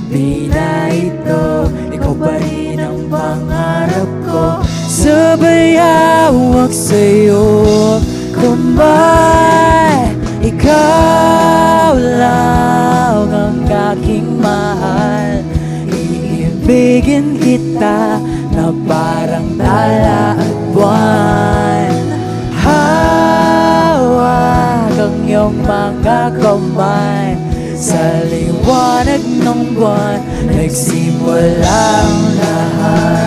Di na ito, ikaw pa rin ang pangarap ko. Sabay hawak sa'yo kamay. Ikaw lang ang aking mahal. Iibigin kita na parang tala at buwan. Hawak ang iyong mga kamay. Sa liwanag ng buwan nagsimula ang lahat.